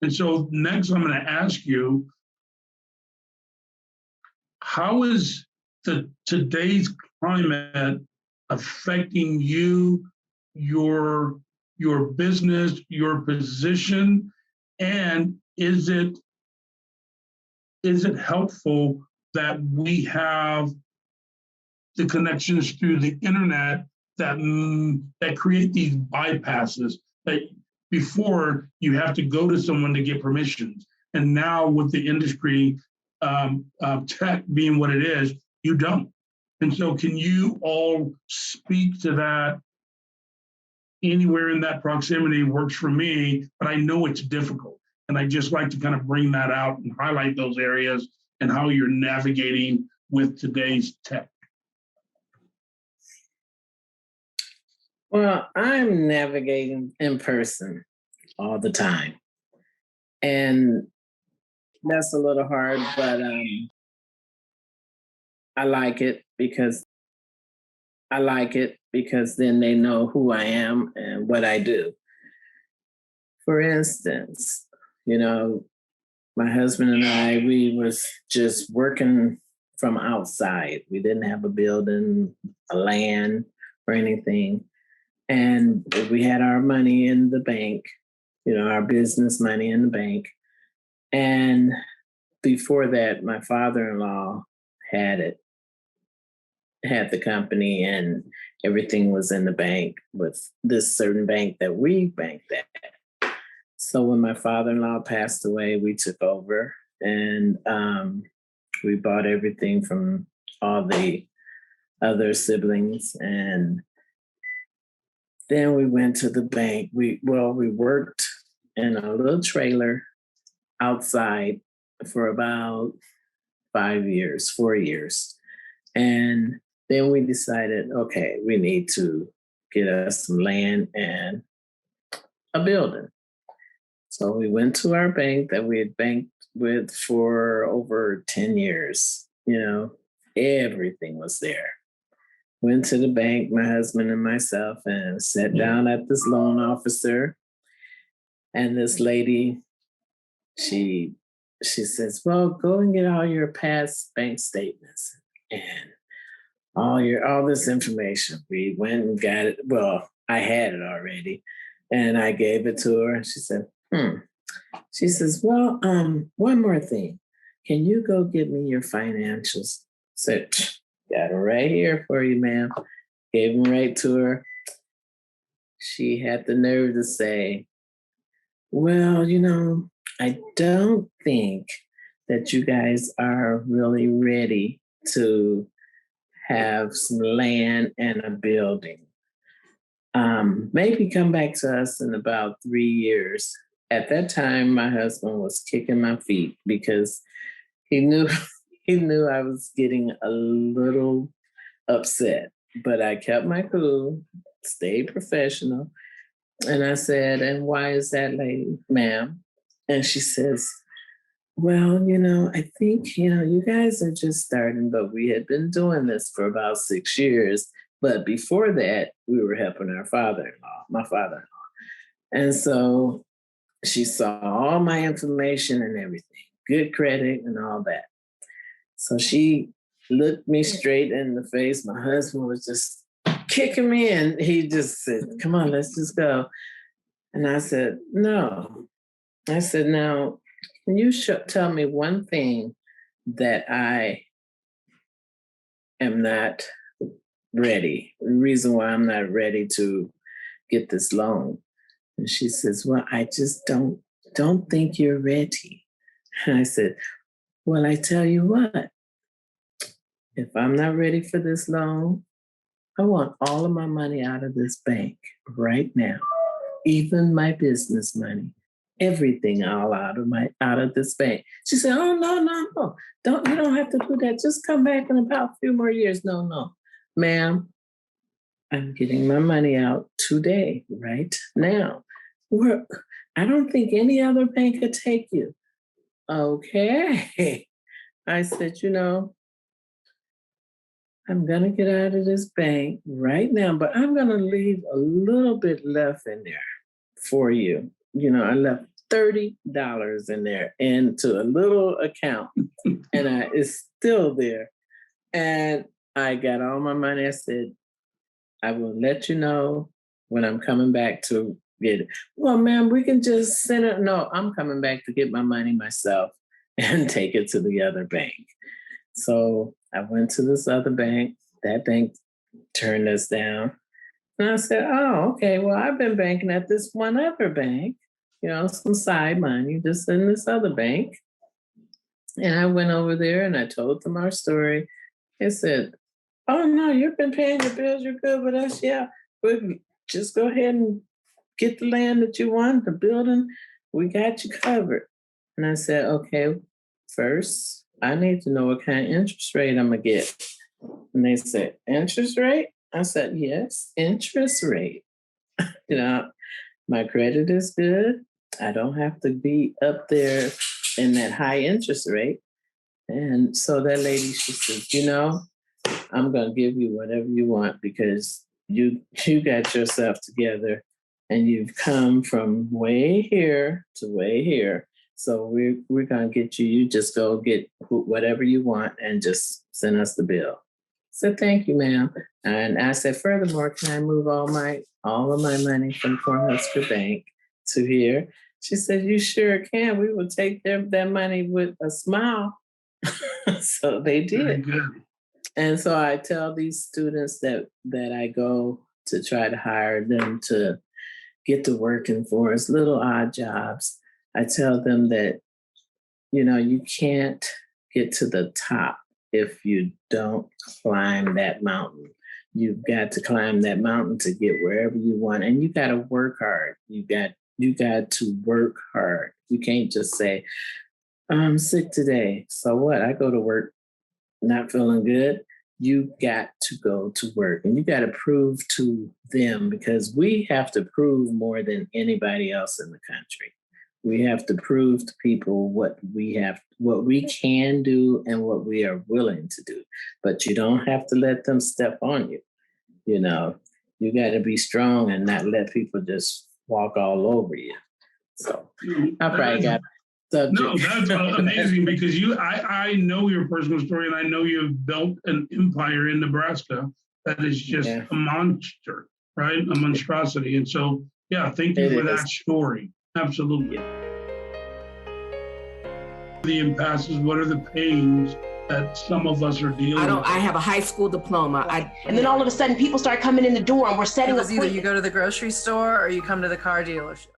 And so next I'm going to ask you, how is today's climate affecting you, your business, your position, and is it helpful that we have the connections through the internet that that create these bypasses that before you have to go to someone to get permissions, and now with the industry tech being what it is, you don't. And so, can you all speak to that? Anywhere in that proximity works for me, but I know it's difficult, and I just like to kind of bring that out and highlight those areas and how you're navigating with today's tech. Well, I'm navigating in person all the time. And that's a little hard, but I like it because then they know who I am and what I do. For instance, my husband and I, we was just working from outside. We didn't have a building, a land, or anything. And we had our money in the bank, our business money in the bank. And before that, my father-in-law had the company, and everything was in the bank with this certain bank that we banked at. So when my father-in-law passed away, we took over, and we bought everything from all the other siblings. And then we went to the bank. We worked in a little trailer outside for about 4 years. And then we decided, okay, we need to get us some land and a building. So we went to our bank that we had banked with for over 10 years. Everything was there. Went to the bank, my husband and myself, and sat down at this loan officer. And this lady, she says, well, go and get all your past bank statements and all this information. We went and got it. Well, I had it already, and I gave it to her. She said, She says, well, one more thing. Can you go get me your financials? So, got them right here for you, ma'am. Gave them right to her. She had the nerve to say, well, I don't think that you guys are really ready to have some land and a building. Maybe come back to us in about 3 years. At that time, my husband was kicking my feet because he knew I was getting a little upset. But I kept my cool, stayed professional. And I said, and why is that, lady, ma'am? And she says, well, I think, you guys are just starting, but we had been doing this for about 6 years. But before that, we were helping my father-in-law. And so she saw all my information and everything, good credit and all that. So she looked me straight in the face. My husband was just kicking me, and he just said, come on, let's just go. And I said, no. I said, now, can you tell me one thing that I am not ready? The reason why I'm not ready to get this loan. And she says, well, I just don't think you're ready. And I said, well, I tell you what, if I'm not ready for this loan, I want all of my money out of this bank right now, even my business money, everything all out of this bank. She said, oh, no. You don't have to do that. Just come back in about a few more years. No, ma'am, I'm getting my money out today, right now. I don't think any other bank could take you. Okay. I said, I'm going to get out of this bank right now, but I'm going to leave a little bit left in there for you. I left $30 in there into a little account, and it's still there. And I got all my money. I said, I will let you know when I'm coming back to get it. Well, ma'am, we can just send it. No, I'm coming back to get my money myself and take it to the other bank. So I went to this other bank. That bank turned us down. And I said, oh, okay, well, I've been banking at this one other bank, some side money, just in this other bank. And I went over there and I told them our story. They said, oh, no, you've been paying your bills. You're good with us. Yeah, but just go ahead and get the land that you want, the building. We got you covered. And I said, okay, first, I need to know what kind of interest rate I'm going to get. And they said, interest rate? I said, yes, interest rate. My credit is good. I don't have to be up there in that high interest rate. And so that lady, she said, I'm going to give you whatever you want because you got yourself together and you've come from way here to way here. So we're going to get you. You just go get whatever you want and just send us the bill. So thank you, ma'am. And I said, furthermore, can I move all of my money from Cornhusker Bank to here? She said, you sure can. We will take that money with a smile. So they did. Very good. And so I tell these students that I go to try to hire them to get to working for us, little odd jobs. I tell them that, you can't get to the top if you don't climb that mountain. You've got to climb that mountain to get wherever you want. And you got to work hard. You got to work hard. You can't just say, I'm sick today. So what? I go to work not feeling good. You got to go to work and you got to prove to them, because we have to prove more than anybody else in the country. We have to prove to people what we can do and what we are willing to do. But you don't have to let them step on you. You got to be strong and not let people just walk all over you. So I probably got subject. No, that's amazing because I know your personal story and I know you've built an empire in Nebraska that is just a monster, right? A monstrosity. And so, thank you for that story. Absolutely. The impasses, what are the pains that some of us are dealing with? I have a high school diploma. And then all of a sudden people start coming in the door and we're setting up. Either you go to the grocery store or you come to the car dealership.